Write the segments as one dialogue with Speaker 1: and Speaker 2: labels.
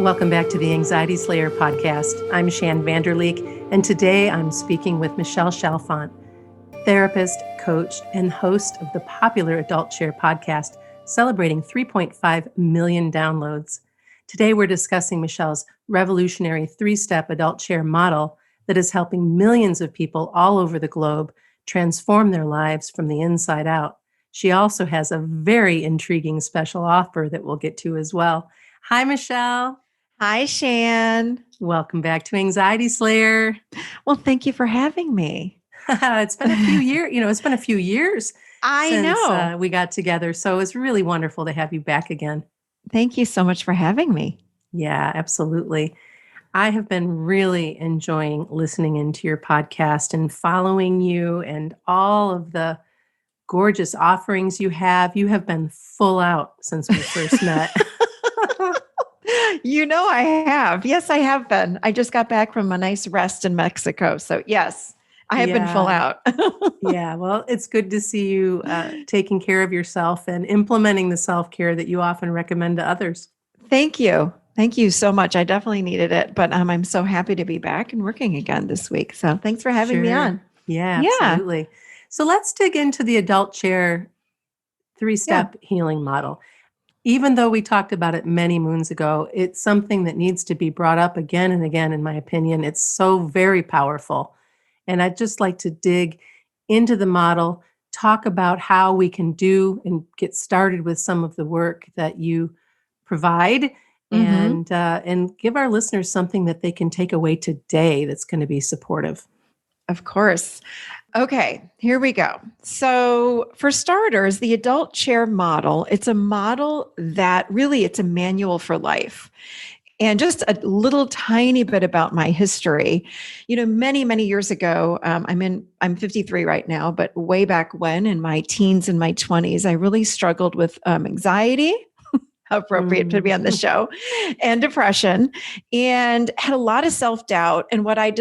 Speaker 1: Welcome back to the Anxiety Slayer podcast. I'm Shann, and today I'm speaking with Michelle Chalfant, therapist, coach, and host of the popular Adult Chair podcast, celebrating 3.5 million downloads. Today we're discussing Michelle's revolutionary 3-step Adult Chair model that is helping millions of people all over the globe transform their lives from the inside out. She also has a very intriguing special offer that we'll get to as well. Hi, Michelle.
Speaker 2: Hi, Shann.
Speaker 1: Welcome back to Anxiety Slayer.
Speaker 2: Well, thank you for having me.
Speaker 1: It's been a few years, it's been a few years since we got together. So it's really wonderful to have you back again.
Speaker 2: Thank you so much for having me.
Speaker 1: Yeah, absolutely. I have been really enjoying listening into your podcast and following you and all of the gorgeous offerings you have. You have been full out since we first met.
Speaker 2: I have. Yes, I have been. I just got back from a nice rest in Mexico. So yes, I have been full out.
Speaker 1: Yeah. Well, it's good to see you taking care of yourself and implementing the self-care that you often recommend to others.
Speaker 2: Thank you. Thank you so much. I definitely needed it, but I'm so happy to be back and working again this week. So thanks for having me on.
Speaker 1: Yeah, absolutely. So let's dig into the Adult Chair 3-step healing model. Even though we talked about it many moons ago, it's something that needs to be brought up again and again, in my opinion. It's so very powerful. And I'd just like to dig into the model, talk about how we can do and get started with some of the work that you provide, and give our listeners something that they can take away today that's going to be supportive.
Speaker 2: Of course. Okay, here we go. So for starters, the Adult Chair model, it's a model that really, it's a manual for life. And just a little tiny bit about my history. Many, many years ago, I'm 53 right now, but way back when in my teens and my 20s, I really struggled with anxiety. How appropriate to be on the show, and depression, and had a lot of self-doubt. And what I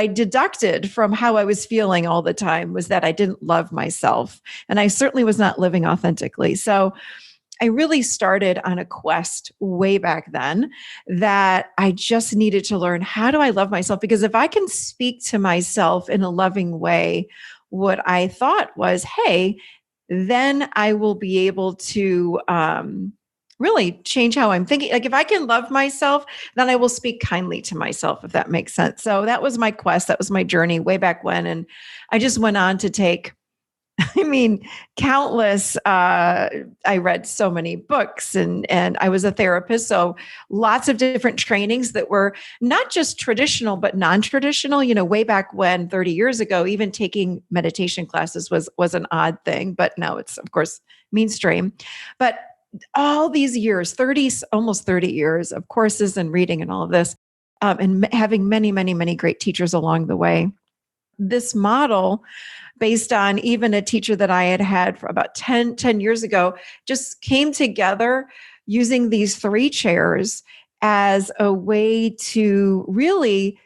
Speaker 2: deducted from how I was feeling all the time was that I didn't love myself, and I certainly was not living authentically. So I really started on a quest way back then that I just needed to learn, how do I love myself? Because if I can speak to myself in a loving way, what I thought was, hey, then I will be able to really change how I'm thinking. Like if I can love myself, then I will speak kindly to myself, if that makes sense. So that was my quest. That was my journey way back when. And I just went on to take, countless, I read so many books and I was a therapist. So lots of different trainings that were not just traditional, but non-traditional. Way back when, 30 years ago, even taking meditation classes was an odd thing, but now it's of course mainstream. But all these years, almost 30 years of courses and reading and all of this, and having many, many, many great teachers along the way. This model, based on even a teacher that I had for about 10 years ago, just came together using these 3 chairs as a way to really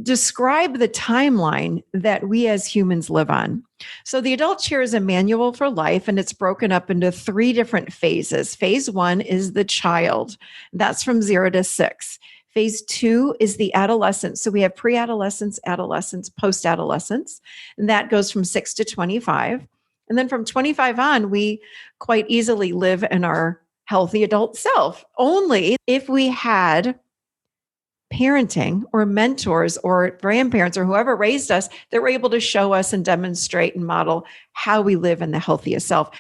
Speaker 2: describe the timeline that we as humans live on. So the Adult Chair is a manual for life, and it's broken up into 3 different phases. Phase 1 is the child. That's from 0 to 6. Phase 2 is the adolescent. So we have pre-adolescence, adolescence, post-adolescence, and that goes from 6 to 25. And then from 25 on, we quite easily live in our healthy adult self, only if we had parenting or mentors or grandparents or whoever raised us that were able to show us and demonstrate and model how we live in the healthiest self.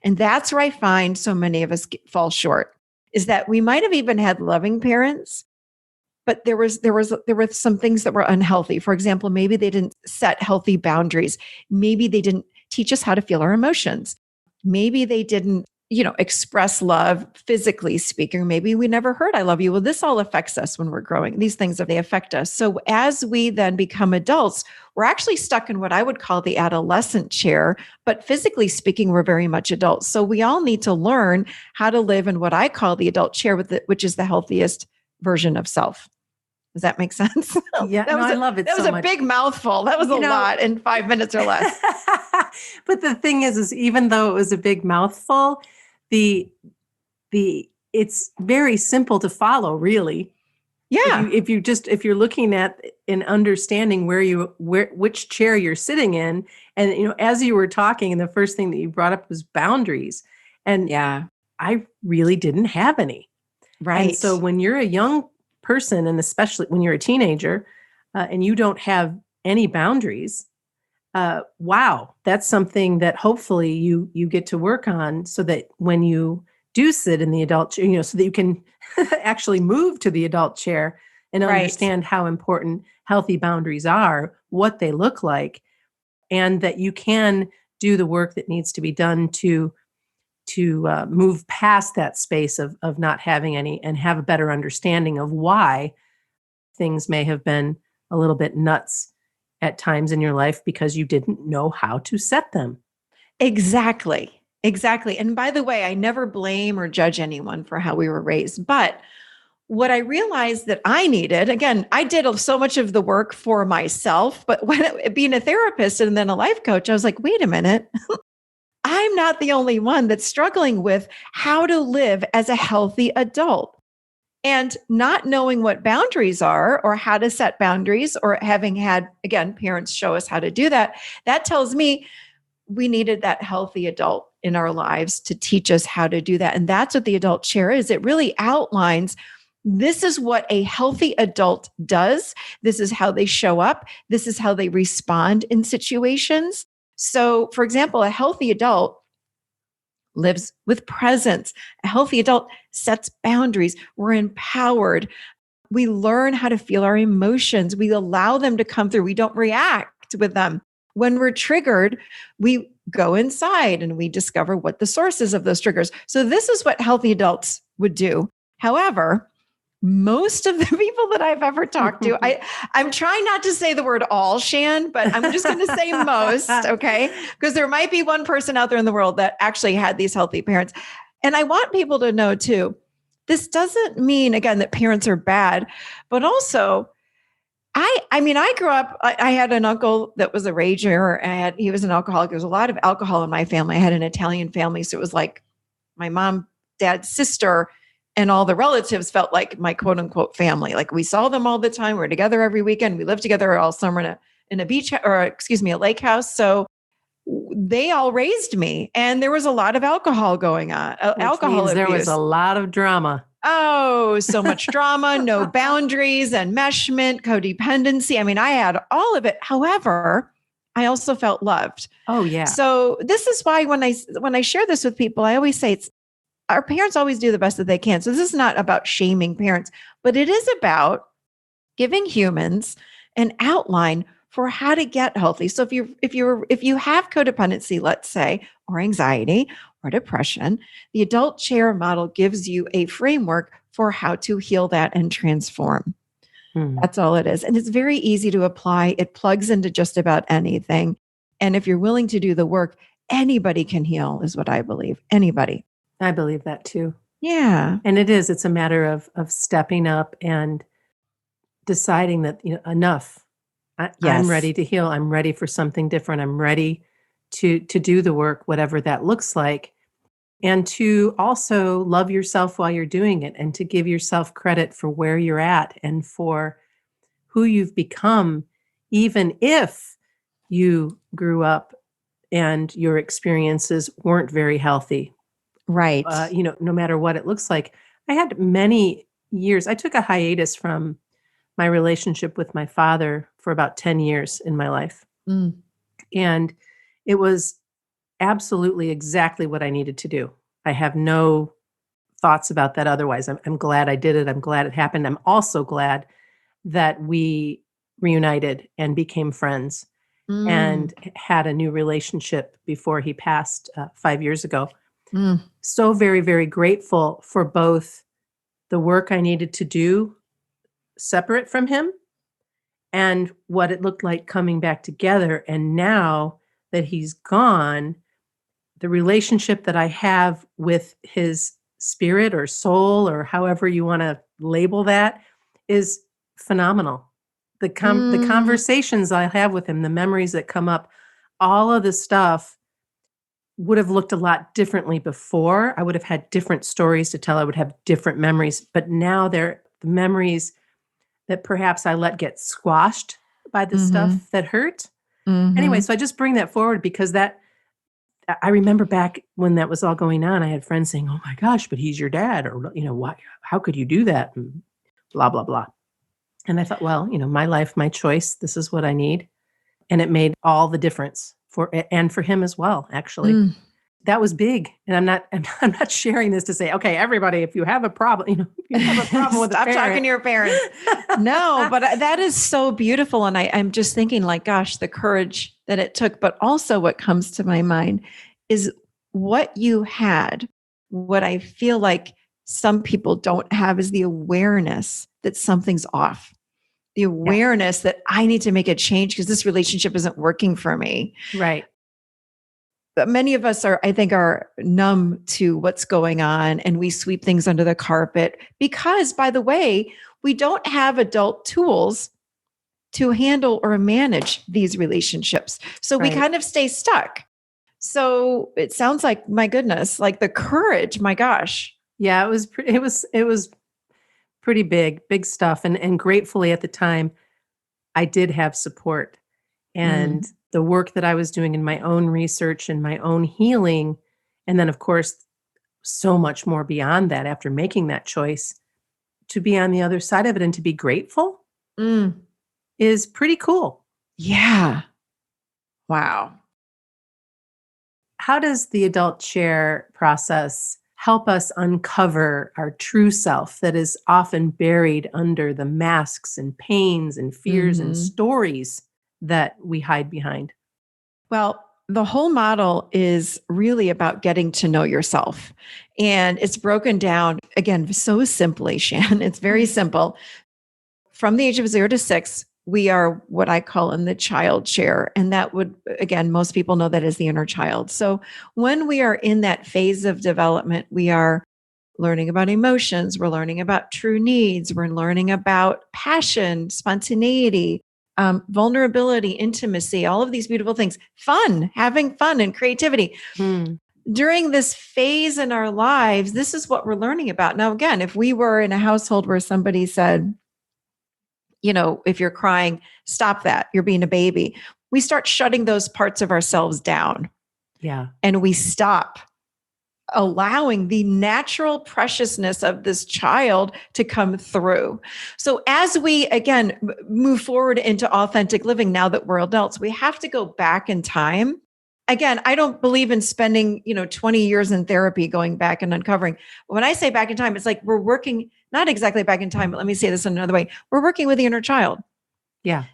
Speaker 2: And that's where I find so many of us fall short, is that we might have even had loving parents, but there were some things that were unhealthy. For example, maybe they didn't set healthy boundaries. Maybe they didn't teach us how to feel our emotions. Maybe they didn't express love, physically speaking. Maybe we never heard I love you. Well, this all affects us when we're growing. These things, they affect us. So as we then become adults, we're actually stuck in what I would call the adolescent chair, but physically speaking, we're very much adults. So we all need to learn how to live in what I call the adult chair, which is the healthiest version of self. Does that make sense?
Speaker 1: Yeah, I love it so much.
Speaker 2: That was a big mouthful. That was a lot in 5 minutes or less.
Speaker 1: But the thing is even though it was a big mouthful, the it's very simple to follow, really.
Speaker 2: Yeah.
Speaker 1: If you're looking at and understanding which chair you're sitting in, and as you were talking, and the first thing that you brought up was boundaries, and
Speaker 2: Yeah.
Speaker 1: I really didn't have any. And
Speaker 2: Right.
Speaker 1: so when you're a young person, and especially when you're a teenager, and you don't have any boundaries, wow, that's something that hopefully you get to work on, so that when you do sit in the adult chair, so that you can actually move to the adult chair and
Speaker 2: Right.
Speaker 1: understand how important healthy boundaries are, what they look like, and that you can do the work that needs to be done to move past that space of not having any, and have a better understanding of why things may have been a little bit nuts at times in your life because you didn't know how to set them.
Speaker 2: Exactly. Exactly. And by the way, I never blame or judge anyone for how we were raised. But what I realized that I needed, again, I did so much of the work for myself, but being a therapist and then a life coach, I was like, wait a minute, I'm not the only one that's struggling with how to live as a healthy adult. And not knowing what boundaries are or how to set boundaries, or having had, again, parents show us how to do that, that tells me we needed that healthy adult in our lives to teach us how to do that. And that's what the adult chair is. It really outlines, this is what a healthy adult does. This is how they show up. This is how they respond in situations. So, for example, a healthy adult lives with presence. A healthy adult sets boundaries. We're empowered. We learn how to feel our emotions. We allow them to come through. We don't react with them. When we're triggered, we go inside and we discover what the source is of those triggers. So, this is what healthy adults would do. However, most of the people that I've ever talked to, I'm trying not to say the word all, Shann, but I'm just going to say most, okay? Because there might be one person out there in the world that actually had these healthy parents. And I want people to know too, this doesn't mean, again, that parents are bad, but also, I mean, I grew up, I had an uncle that was a rager, and he was an alcoholic. There was a lot of alcohol in my family. I had an Italian family. So it was like my mom, dad's sister, and all the relatives felt like my quote unquote family. Like, we saw them all the time. We were together every weekend. We lived together all summer in a beach, or excuse me, a lake house. So they all raised me, and there was a lot of alcohol going on,
Speaker 1: Which
Speaker 2: alcohol
Speaker 1: means there was a
Speaker 2: abuse.
Speaker 1: lot of drama.
Speaker 2: Oh, so much drama, no boundaries, enmeshment, codependency. I mean, I had all of it. However, I also felt loved.
Speaker 1: Oh, yeah.
Speaker 2: So this is why when I share this with people, I always say, it's our parents always do the best that they can. So this is not about shaming parents, but it is about giving humans an outline for how to get healthy. So if you have codependency, let's say, or anxiety or depression, the adult chair model gives you a framework for how to heal that and transform.
Speaker 1: Hmm.
Speaker 2: That's all it is. And it's very easy to apply. It plugs into just about anything. And if you're willing to do the work, anybody can heal, is what I believe. Anybody.
Speaker 1: I believe that too.
Speaker 2: Yeah.
Speaker 1: And it's a matter of stepping up and deciding that, enough. I'm
Speaker 2: Yes.
Speaker 1: ready to heal. I'm ready for something different. I'm ready to do the work, whatever that looks like. And to also love yourself while you're doing it, and to give yourself credit for where you're at and for who you've become, even if you grew up and your experiences weren't very healthy.
Speaker 2: Right.
Speaker 1: No matter what it looks like. I had many years. I took a hiatus from my relationship with my father for about 10 years in my life.
Speaker 2: Mm.
Speaker 1: And it was absolutely exactly what I needed to do. I have no thoughts about that otherwise. I'm glad I did it. I'm glad it happened. I'm also glad that we reunited and became friends
Speaker 2: Mm.
Speaker 1: and had a new relationship before he passed 5 years ago.
Speaker 2: Mm.
Speaker 1: So very, very grateful for both the work I needed to do separate from him and what it looked like coming back together. And now that he's gone, the relationship that I have with his spirit or soul, or however you want to label that, is phenomenal. The
Speaker 2: Mm.
Speaker 1: conversations I have with him, the memories that come up, all of the stuff would have looked a lot differently before. I would have had different stories to tell. I would have different memories, but now they're the memories that perhaps I let get squashed by the
Speaker 2: Mm-hmm.
Speaker 1: stuff that hurt. Anyway,
Speaker 2: Mm-hmm.
Speaker 1: so I just bring that forward because I remember back when that was all going on, I had friends saying, "Oh my gosh, but he's your dad," or, why, how could you do that? And blah, blah, blah. And I thought, well, my life, my choice, this is what I need. And it made all the difference and for him as well, actually.
Speaker 2: Mm.
Speaker 1: That was big. And I'm not sharing this to say, okay, everybody, if you have a problem, if you have a problem with a
Speaker 2: Stop talking
Speaker 1: parent.
Speaker 2: to your parents. No, but that is so beautiful. And I'm just thinking like, gosh, the courage that it took, but also what comes to my mind is what you had. What I feel like some people don't have is the awareness that something's off, the
Speaker 1: Yeah,
Speaker 2: awareness that I need to make a change because this relationship isn't working for me.
Speaker 1: right.
Speaker 2: But many of us I think, are numb to what's going on and we sweep things under the carpet because, by the way, we don't have adult tools to handle or manage these relationships. So we
Speaker 1: Right.
Speaker 2: kind of stay stuck. So it sounds like, my goodness, like the courage, my gosh.
Speaker 1: Yeah, it was pretty big stuff. And gratefully at the time, I did have support. And
Speaker 2: Mm.
Speaker 1: the work that I was doing in my own research and my own healing, and then, of course, so much more beyond that after making that choice to be on the other side of it and to be grateful
Speaker 2: Mm.
Speaker 1: is pretty cool.
Speaker 2: Yeah. Wow.
Speaker 1: How does the adult chair process help us uncover our true self that is often buried under the masks and pains and fears and
Speaker 2: Mhm.
Speaker 1: stories that we hide behind?
Speaker 2: Well, the whole model is really about getting to know yourself. And it's broken down, again, so simply, Shann. It's very
Speaker 1: Mm.
Speaker 2: simple. From the age of 0 to 6, we are what I call in the child chair. And that would, again, most people know that as the inner child. So when we are in that phase of development, we are learning about emotions, we're learning about true needs, we're learning about passion, spontaneity, vulnerability, intimacy, all of these beautiful things, fun, having fun and creativity.
Speaker 1: Mm.
Speaker 2: During this phase in our lives, this is what we're learning about. Now, again, if we were in a household where somebody said, if you're crying, stop that, you're being a baby, we start shutting those parts of ourselves down
Speaker 1: Yeah.
Speaker 2: and we stop allowing the natural preciousness of this child to come through. So as we again move forward into authentic living, now that we're adults, we have to go back in time. Again, I don't believe in spending, 20 years in therapy going back and uncovering. When I say back in time, it's like we're working not exactly back in time, but let me say this in another way. We're working with the inner child.
Speaker 1: Yeah.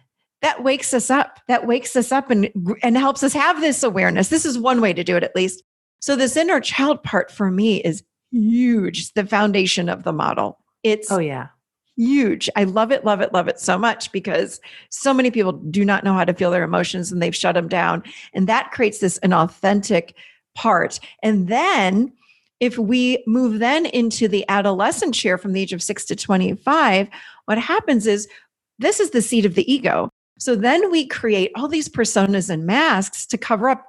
Speaker 2: That wakes us up. That wakes us up and helps us have this awareness. This is one way to do it, at least. So this inner child part for me is huge. It's the foundation of the model.
Speaker 1: Oh,
Speaker 2: It's
Speaker 1: yeah.
Speaker 2: huge. I love it, love it, love it so much because so many people do not know how to feel their emotions and they've shut them down. And that creates an authentic part. And then if we move then into the adolescent chair from the age of 6 to 25, what happens is this is the seat of the ego. So then we create all these personas and masks to cover up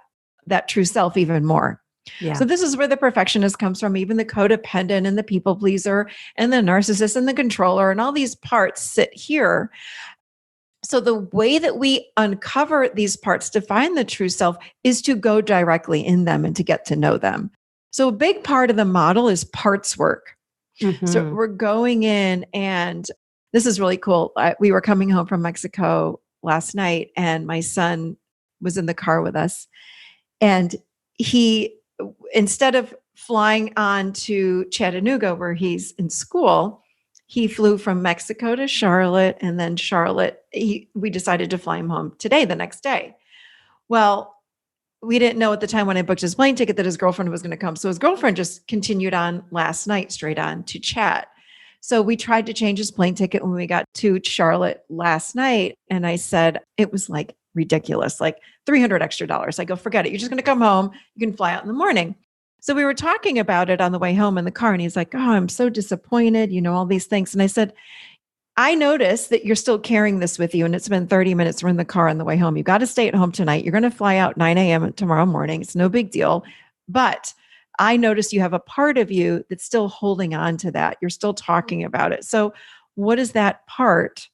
Speaker 2: that true self even more.
Speaker 1: Yeah.
Speaker 2: So this is where the perfectionist comes from, even the codependent and the people pleaser and the narcissist and the controller and all these parts sit here. So the way that we uncover these parts to find the true self is to go directly in them and to get to know them. So a big part of the model is parts work. So
Speaker 1: Mhm.
Speaker 2: we're going in and this is really cool. We were coming home from Mexico last night and my son was in the car with us and he, instead of flying on to Chattanooga where he's in school, he flew from Mexico to Charlotte and then Charlotte, we decided to fly him home today, the next day. Well, we didn't know at the time when I booked his plane ticket that his girlfriend was going to come. So his girlfriend just continued on last night, straight on to chat. So we tried to change his plane ticket when we got to Charlotte last night. And I said, it was like ridiculous, like $300 extra. I go, forget it. You're just going to come home. You can fly out in the morning. So we were talking about it on the way home in the car. And he's like, oh, I'm so disappointed, all these things. And I said, I noticed that you're still carrying this with you and it's been 30 minutes. We're in the car on the way home. You got to stay at home tonight. You're going to fly out 9 a.m. tomorrow morning. It's no big deal. But I notice you have a part of you that's still holding on to that. You're still talking about it. So what does that part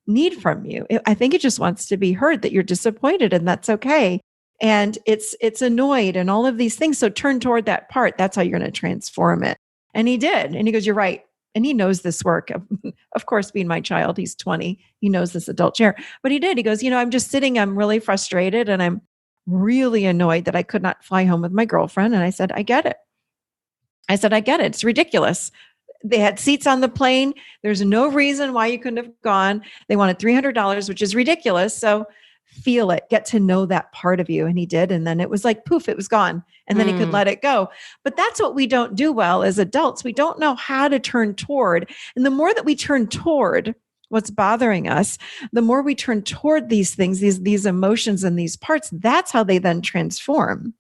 Speaker 2: need from you? I think it just wants to be heard that you're disappointed, and that's okay. And it's annoyed and all of these things. So turn toward that part. That's how you're going to transform it. And he did. And he goes, you're right. And he knows this work. Of course, being my child, he's 20. He knows this adult chair. But he did. He goes, I'm just sitting, I'm really frustrated, and I'm really annoyed that I could not fly home with my girlfriend. And I said, I get it. It's ridiculous. They had seats on the plane. There's no reason why you couldn't have gone. They wanted $300, which is ridiculous. So feel it, get to know that part of you. And he did. And then it was like, poof, it was gone. And then he could let it go. But that's what we don't do well as adults. We don't know how to turn toward. And the more that we turn toward what's bothering us, the more we turn toward these things, these emotions and these parts, that's how they then transform.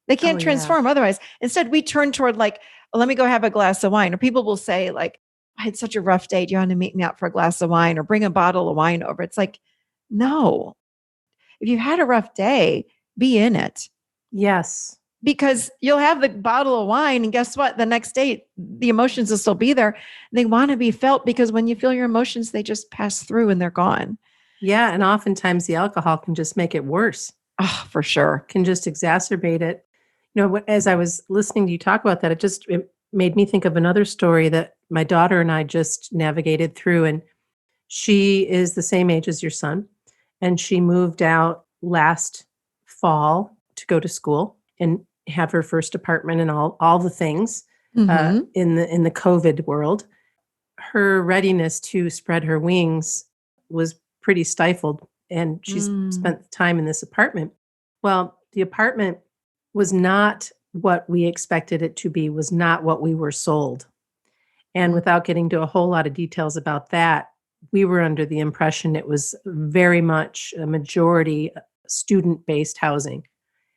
Speaker 2: They can't transform otherwise. Instead, we turn toward like, let me go have a glass of wine. Or people will say like, I had such a rough day. Do you want to meet me out for a glass of wine or bring a bottle of wine over? It's like, no. If you had a rough day, be in it.
Speaker 1: Yes.
Speaker 2: Because you'll have the bottle of wine and guess what? The next day, the emotions will still be there. They want to be felt because when you feel your emotions, they just pass through and they're gone.
Speaker 1: Yeah. And oftentimes the alcohol can just make it worse.
Speaker 2: Oh, for sure.
Speaker 1: Can just exacerbate it. As I was listening to you talk about that, it made me think of another story that my daughter and I just navigated through. And she is the same age as your son. And she moved out last fall to go to school and have her first apartment and all the things in the COVID world. Her readiness to spread her wings was pretty stifled. And she's spent time in this apartment. Well, the apartment was not what we expected it to be, was not what we were sold. And without getting to a whole lot of details about that, we were under the impression it was very much a majority student-based housing.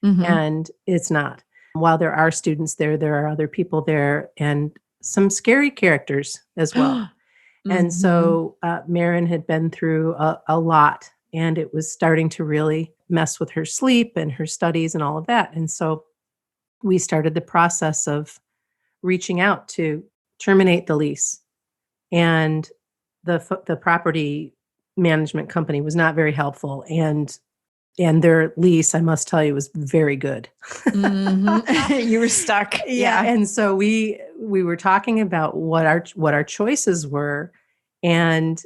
Speaker 1: And it's not. While there are students there are other people there and some scary characters as well. And so Marin had been through a lot. And it was starting to really mess with her sleep and her studies and all of that. And so we started the process of reaching out to terminate the lease. And the property management company was not very helpful. And their lease, I must tell you, was very good.
Speaker 2: You were stuck.
Speaker 1: Yeah. And so we were talking about what our choices were and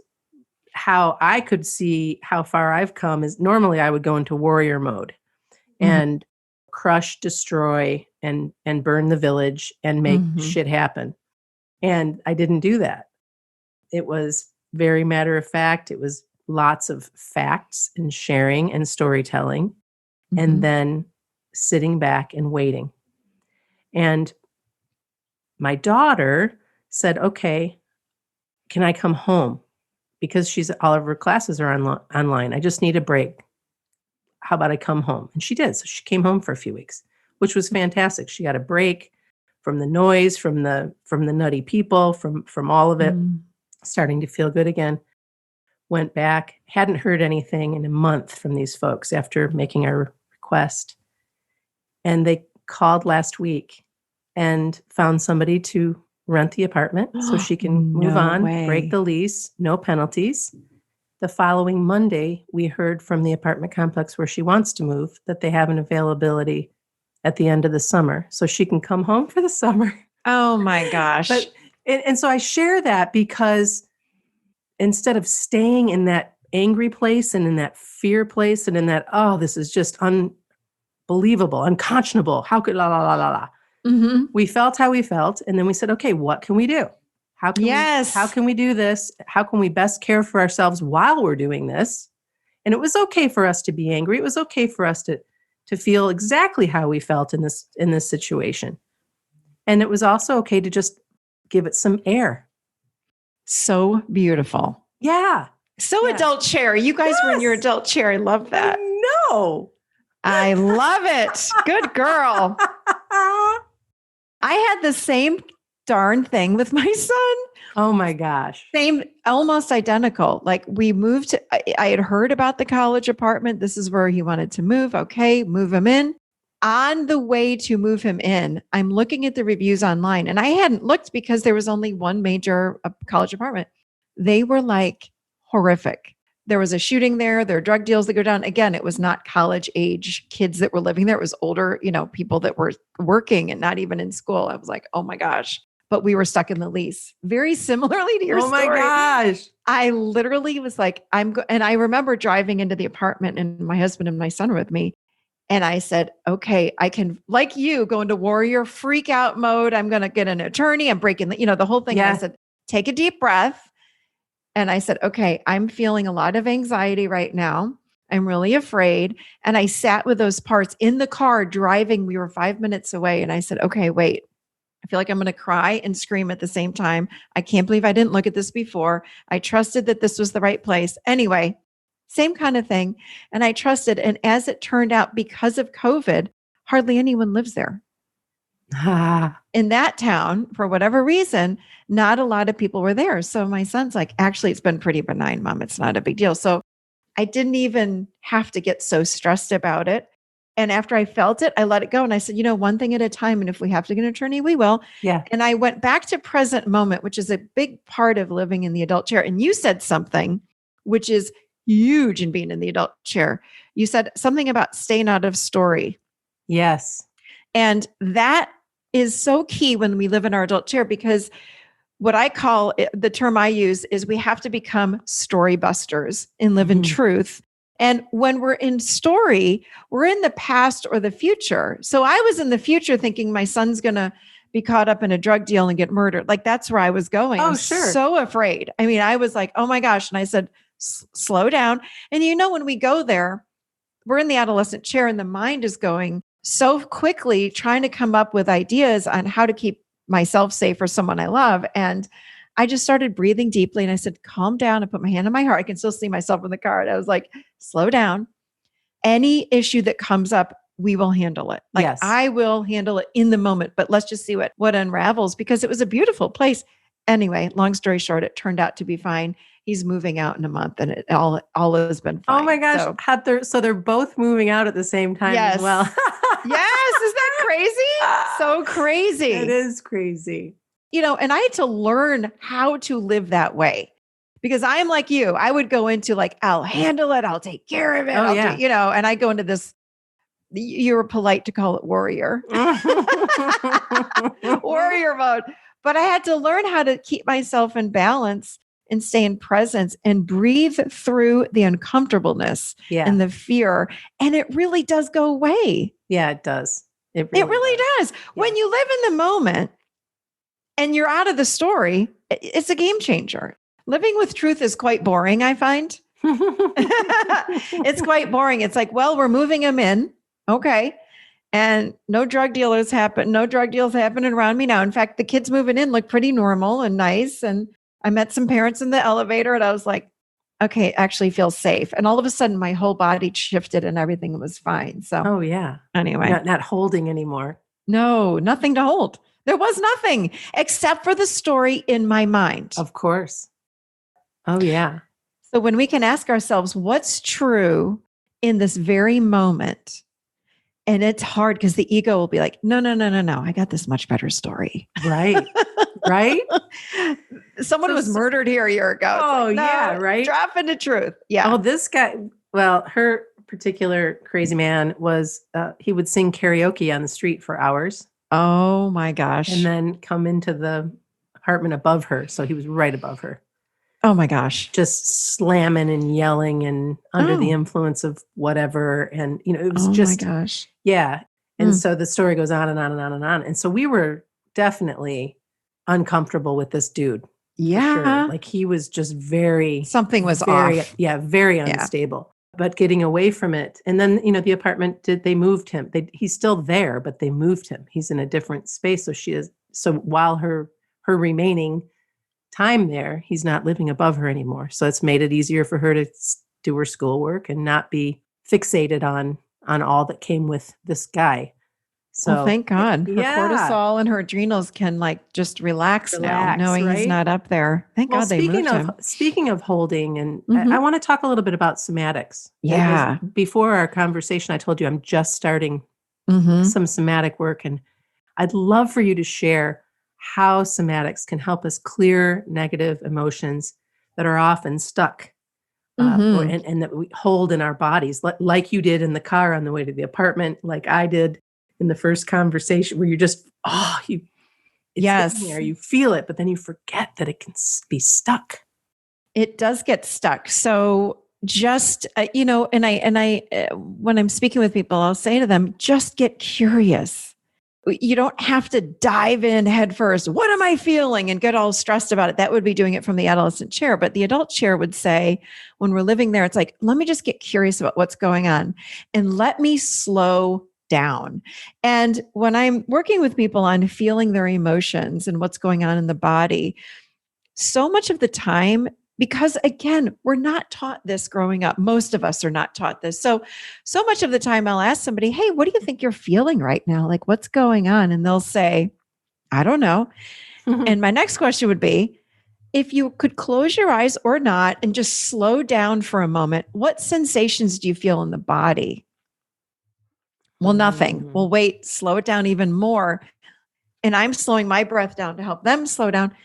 Speaker 1: how I could see how far I've come is normally I would go into warrior mode and crush, destroy, and burn the village and make shit happen. And I didn't do that. It was very matter of fact. It was lots of facts and sharing and storytelling and then sitting back and waiting. And my daughter said, okay, can I come home? Because all of her classes are online. I just need a break. How about I come home? And she did. So she came home for a few weeks, which was fantastic. She got a break from the noise, from the nutty people, from all of it, starting to feel good again. Went back, hadn't heard anything in a month from these folks after making our request. And they called last week and found somebody to rent the apartment so she can move on, break the lease, no penalties. The following Monday, we heard from the apartment complex where she wants to move that they have an availability at the end of the summer. So she can come home for the summer.
Speaker 2: Oh my gosh.
Speaker 1: And so I share that because instead of staying in that angry place and in that fear place and in that, oh, this is just unbelievable, unconscionable. How could la la la la la. We felt how we felt. And then we said, okay, what can we do? How can we do this? How can we best care for ourselves while we're doing this? And it was okay for us to be angry. It was okay for us to feel exactly how we felt in this situation. And it was also okay to just give it some air.
Speaker 2: So beautiful.
Speaker 1: Yeah.
Speaker 2: So adult chair. You guys were in your adult chair. I love that.
Speaker 1: No.
Speaker 2: I love it. Good girl. I had the same darn thing with my son.
Speaker 1: Oh my gosh.
Speaker 2: Same, almost identical. Like we moved, I had heard about the college apartment. This is where he wanted to move. Okay, move him in. On the way to move him in, I'm looking at the reviews online, and I hadn't looked because there was only one major college apartment. They were like horrific. There was a shooting there. There are drug deals that go down. Again, it was not college age kids that were living there. It was older, people that were working and not even in school. I was like, oh my gosh. But we were stuck in the lease. Very similarly to your story.
Speaker 1: Oh my gosh.
Speaker 2: I literally was like, and I remember driving into the apartment and my husband and my son were with me. And I said, okay, I can, like you, go into warrior freak out mode. I'm going to get an attorney. I'm breaking the whole thing.
Speaker 1: Yeah.
Speaker 2: And I said, take a deep breath. And I said, okay, I'm feeling a lot of anxiety right now. I'm really afraid. And I sat with those parts in the car driving. We were 5 minutes away. And I said, okay, wait. I feel like I'm going to cry and scream at the same time. I can't believe I didn't look at this before. I trusted that this was the right place. Anyway, same kind of thing. And I trusted. And as it turned out, because of COVID, hardly anyone lives there. In that town, for whatever reason, not a lot of people were there. So my son's like, actually, it's been pretty benign, Mom. It's not a big deal. So I didn't even have to get so stressed about it. And after I felt it, I let it go. And I said, one thing at a time. And if we have to get an attorney, we will.
Speaker 1: Yeah.
Speaker 2: And I went back to present moment, which is a big part of living in the adult chair. And you said something which is huge in being in the adult chair. You said something about staying out of story.
Speaker 1: Yes.
Speaker 2: And that is so key when we live in our adult chair, because what I call it, the term I use is we have to become story busters and live in truth. And when we're in story, we're in the past or the future. So I was in the future thinking my son's going to be caught up in a drug deal and get murdered. Like that's where I was going.
Speaker 1: Oh, sure.
Speaker 2: So afraid. I mean, I was like, oh my gosh. And I said, slow down. And when we go there, we're in the adolescent chair and the mind is going so quickly trying to come up with ideas on how to keep myself safe or someone I love. And I just started breathing deeply and I said, calm down. I put my hand on my heart. I can still see myself in the car. And I was like, slow down. Any issue that comes up, we will handle it. Like,
Speaker 1: yes.
Speaker 2: I will handle it in the moment, but let's just see what unravels, because it was a beautiful place. Anyway, long story short, it turned out to be fine. He's moving out in a month and it all has been fine.
Speaker 1: Oh my gosh. So they're both moving out at the same time as well.
Speaker 2: Yes. Isn't that crazy? So crazy.
Speaker 1: It is crazy.
Speaker 2: And I had to learn how to live that way, because I'm like you. I would go into like, I'll handle it. I'll take care of it. And I go into this, you were polite to call it warrior, warrior mode. But I had to learn how to keep myself in balance and stay in presence and breathe through the uncomfortableness and the fear. And it really does go away.
Speaker 1: Yeah, it does. It
Speaker 2: really does. Yeah. When you live in the moment and you're out of the story, it's a game changer. Living with truth is quite boring, I find. It's quite boring. It's like, well, we're moving them in. Okay. And no drug deals happening around me now. In fact, the kids moving in look pretty normal and nice. And I met some parents in the elevator and I was like, okay, actually feels safe. And all of a sudden my whole body shifted and everything was fine. So,
Speaker 1: oh yeah.
Speaker 2: Anyway,
Speaker 1: not holding anymore.
Speaker 2: No, nothing to hold. There was nothing except for the story in my mind.
Speaker 1: Of course. Oh yeah.
Speaker 2: So when we can ask ourselves, what's true in this very moment? And it's hard because the ego will be like, no. I got this much better story.
Speaker 1: Right. Right.
Speaker 2: Someone was murdered here a year ago.
Speaker 1: Oh, like, no, yeah. Right.
Speaker 2: Drop into truth. Yeah.
Speaker 1: Oh, this guy, her particular crazy man was, he would sing karaoke on the street for hours.
Speaker 2: Oh my gosh.
Speaker 1: And then come into the apartment above her. So he was right above her.
Speaker 2: Oh my gosh.
Speaker 1: Just slamming and yelling and under the influence of whatever. And, it was just,
Speaker 2: oh my gosh.
Speaker 1: Yeah. And so the story goes on and on and on and on. And so we were definitely uncomfortable with this dude.
Speaker 2: Yeah.
Speaker 1: Sure. Like he was just
Speaker 2: something was
Speaker 1: off. Yeah. Very unstable, but getting away from it. And then, the apartment they moved him. He's still there, but they moved him. He's in a different space. So while her remaining time there, he's not living above her anymore. So it's made it easier for her to do her schoolwork and not be fixated on all that came with this guy. So
Speaker 2: well, thank God. Her cortisol and her adrenals can just relax now, knowing he's not up there. Thank God they moved him.
Speaker 1: Speaking of holding, and I want to talk a little bit about somatics.
Speaker 2: Yeah.
Speaker 1: Before our conversation, I told you I'm just starting some somatic work. And I'd love for you to share how somatics can help us clear negative emotions that are often stuck and that we hold in our bodies, like you did in the car on the way to the apartment, like I did in the first conversation, where you're just, it's sitting there, you feel it, but then you forget that it can be stuck.
Speaker 2: It does get stuck. So just, when I'm speaking with people, I'll say to them, just get curious. You don't have to dive in head first. What am I feeling? And get all stressed about it. That would be doing it from the adolescent chair. But the adult chair would say, when we're living there, it's like, let me just get curious about what's going on and let me slow down. And when I'm working with people on feeling their emotions and what's going on in the body, so much of the time, because again, we're not taught this growing up. Most of us are not taught this. So much of the time I'll ask somebody, hey, what do you think you're feeling right now? Like, what's going on? And they'll say, I don't know. And my next question would be, if you could close your eyes or not and just slow down for a moment, what sensations do you feel in the body? Well, nothing. Well, wait, slow it down even more. And I'm slowing my breath down to help them slow down.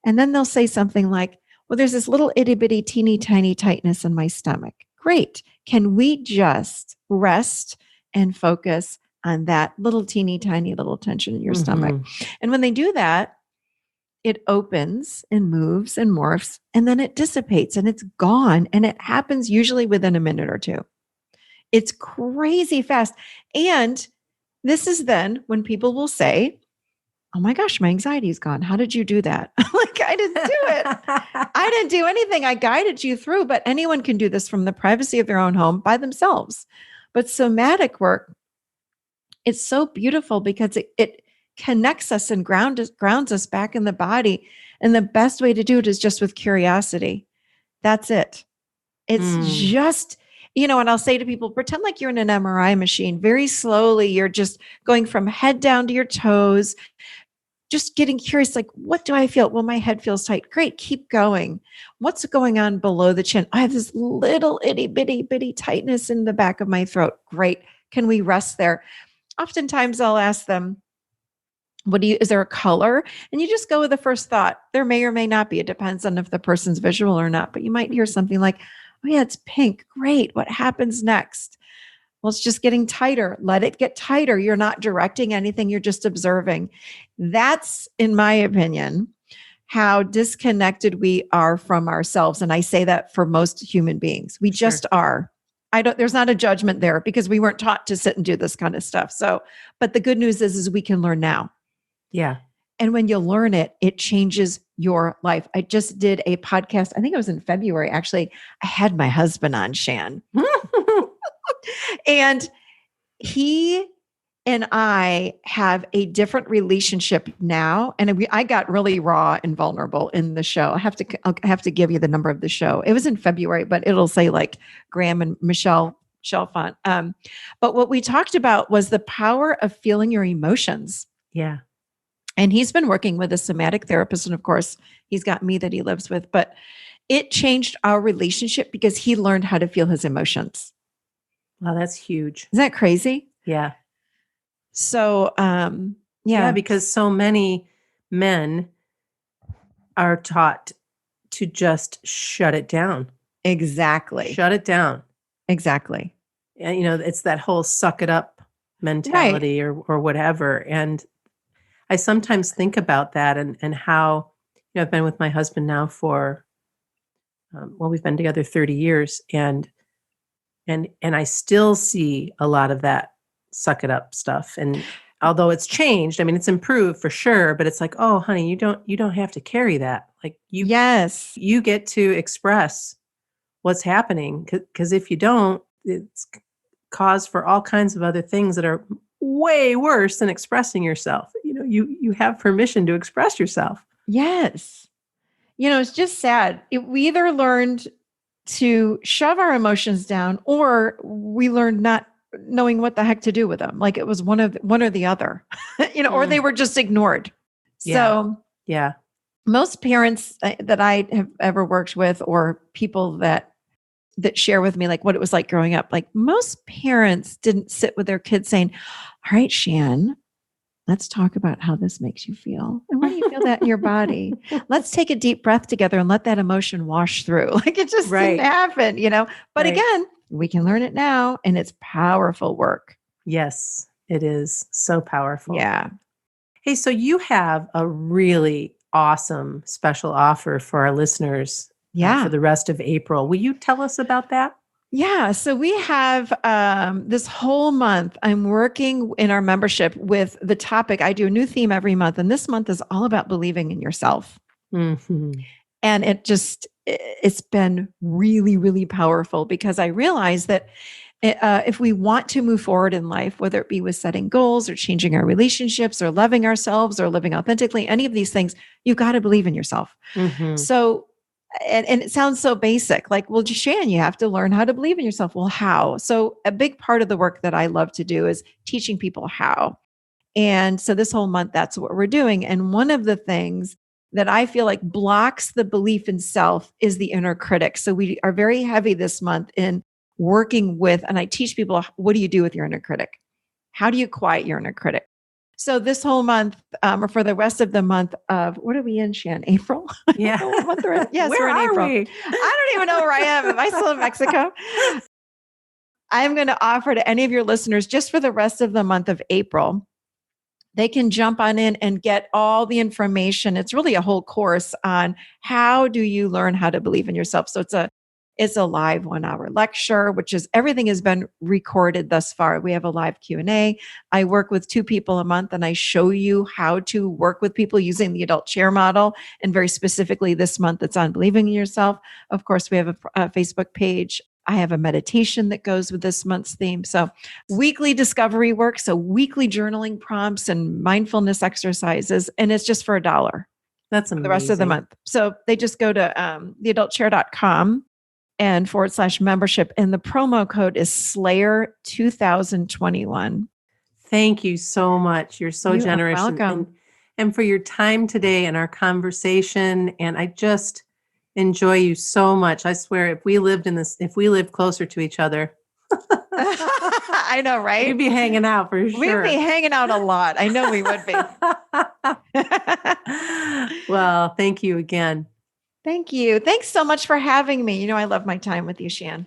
Speaker 2: And then they'll say something like, well, there's this little itty bitty teeny tiny tightness in my stomach. Great. Can we just rest and focus on that little teeny tiny little tension in your stomach? And when they do that, it opens and moves and morphs, and then it dissipates and it's gone. And it happens usually within a minute or two. It's crazy fast. And this is then when people will say, oh my gosh, my anxiety is gone. How did you do that? Like, I didn't do it. I didn't do anything. I guided you through, but anyone can do this from the privacy of their own home by themselves. But somatic work, it's so beautiful because it connects us and grounds us back in the body. And the best way to do it is just with curiosity. That's it. It's just, and I'll say to people, pretend like you're in an MRI machine. Very slowly, you're just going from head down to your toes, just getting curious, like, what do I feel? Well, my head feels tight. Great. Keep going. What's going on below the chin? I have this little itty bitty tightness in the back of my throat. Great. Can we rest there? Oftentimes I'll ask them, is there a color? And you just go with the first thought. There may or may not be. It depends on if the person's visual or not, but you might hear something like, oh yeah, it's pink. Great. What happens next? Well, it's just getting tighter. Let it get tighter. You're not directing anything. You're just observing. That's, in my opinion, how disconnected we are from ourselves. And I say that for most human beings. We just are. There's not a judgment there because we weren't taught to sit and do this kind of stuff. So, but the good news is we can learn now.
Speaker 1: Yeah.
Speaker 2: And when you learn it, it changes your life. I just did a podcast. I think it was in February. Actually, I had my husband on, Shann. And he and I have a different relationship now. And I got really raw and vulnerable in the show. I have to give you the number of the show. It was in February, but it'll say like Graham and Michelle Chalfant. But what we talked about was the power of feeling your emotions.
Speaker 1: Yeah.
Speaker 2: And he's been working with a somatic therapist. And of course, he's got me that he lives with. But it changed our relationship because he learned how to feel his emotions.
Speaker 1: Wow, that's huge.
Speaker 2: Isn't that crazy?
Speaker 1: Yeah.
Speaker 2: So,
Speaker 1: yeah, because so many men are taught to just shut it down.
Speaker 2: Exactly.
Speaker 1: Shut it down.
Speaker 2: Exactly.
Speaker 1: And, it's that whole suck it up mentality or whatever. And I sometimes think about that and how, I've been with my husband now for, we've been together 30 years and I still see a lot of that suck it up stuff. And although it's changed, I mean, it's improved for sure, but it's like, oh, honey, you don't have to carry that. Like you get to express what's happening. Cause if you don't, it's cause for all kinds of other things that are way worse than expressing yourself. You have permission to express yourself.
Speaker 2: Yes. It's just sad. We either learned to shove our emotions down or we learned not knowing what the heck to do with them. Like it was one or the other, or they were just ignored. So most parents that I have ever worked with or people that that share with me like what it was like growing up. Like most parents didn't sit with their kids saying, all right, Shann, let's talk about how this makes you feel. And where do you feel that in your body? Let's take a deep breath together and let that emotion wash through. Like it just didn't happen, But again, we can learn it now and it's powerful work.
Speaker 1: Yes, it is so powerful.
Speaker 2: Yeah.
Speaker 1: Hey, so you have a really awesome special offer for our listeners for the rest of April. Will you tell us about that?
Speaker 2: Yeah. So we have this whole month, I'm working in our membership with the topic. I do a new theme every month. And this month is all about believing in yourself.
Speaker 1: Mm-hmm.
Speaker 2: And it's been really, really powerful because I realized that if we want to move forward in life, whether it be with setting goals or changing our relationships or loving ourselves or living authentically, any of these things, you've got to believe in yourself.
Speaker 1: Mm-hmm.
Speaker 2: So, and it sounds so basic, like, well, Shann, you have to learn how to believe in yourself. Well, how? So a big part of the work that I love to do is teaching people how. And so this whole month, that's what we're doing. And one of the things that I feel like blocks the belief in self is the inner critic. So we are very heavy this month in working with, and I teach people, what do you do with your inner critic? How do you quiet your inner critic? So this whole month, or for the rest of the month of, what are we in, Shann? April?
Speaker 1: Yeah.
Speaker 2: Yes, we're in April. I don't even know where I am. Am I still in Mexico? I'm going to offer to any of your listeners just for the rest of the month of April, they can jump on in and get all the information. It's really a whole course on how do you learn how to believe in yourself. So it's a live 1-hour lecture, which is everything has been recorded thus far. We have a live Q&A. I work with 2 people a month and I show you how to work with people using the adult chair model. And very specifically this month, it's on believing in yourself. Of course, we have a Facebook page. I have a meditation that goes with this month's theme. So weekly discovery work. So weekly journaling prompts and mindfulness exercises. And it's just for $1.
Speaker 1: That's amazing.
Speaker 2: For the rest of the month. So they just go to theadultchair.com and /membership. And the promo code is Slayer 2021.
Speaker 1: Thank you so much. You're so generous.
Speaker 2: You're welcome.
Speaker 1: And for your time today and our conversation. And I just enjoy you so much. I swear, if we lived closer to each other,
Speaker 2: I know, right?
Speaker 1: We'd be hanging out for sure.
Speaker 2: We'd be hanging out a lot. I know we would be.
Speaker 1: Well, thank you again.
Speaker 2: Thank you. Thanks so much for having me. I love my time with you, Shann.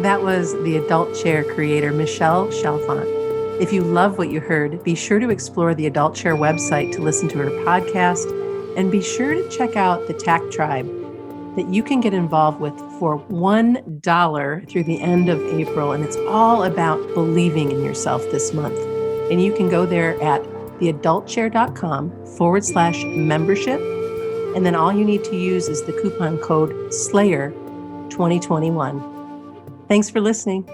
Speaker 1: That was the Adult Chair creator, Michelle Chalfant. If you love what you heard, be sure to explore the Adult Chair website to listen to her podcast, and be sure to check out the TAC Tribe that you can get involved with for $1 through the end of April. And it's all about believing in yourself this month. And you can go there at theadultchair.com/membership. And then all you need to use is the coupon code Slayer 2021. Thanks for listening.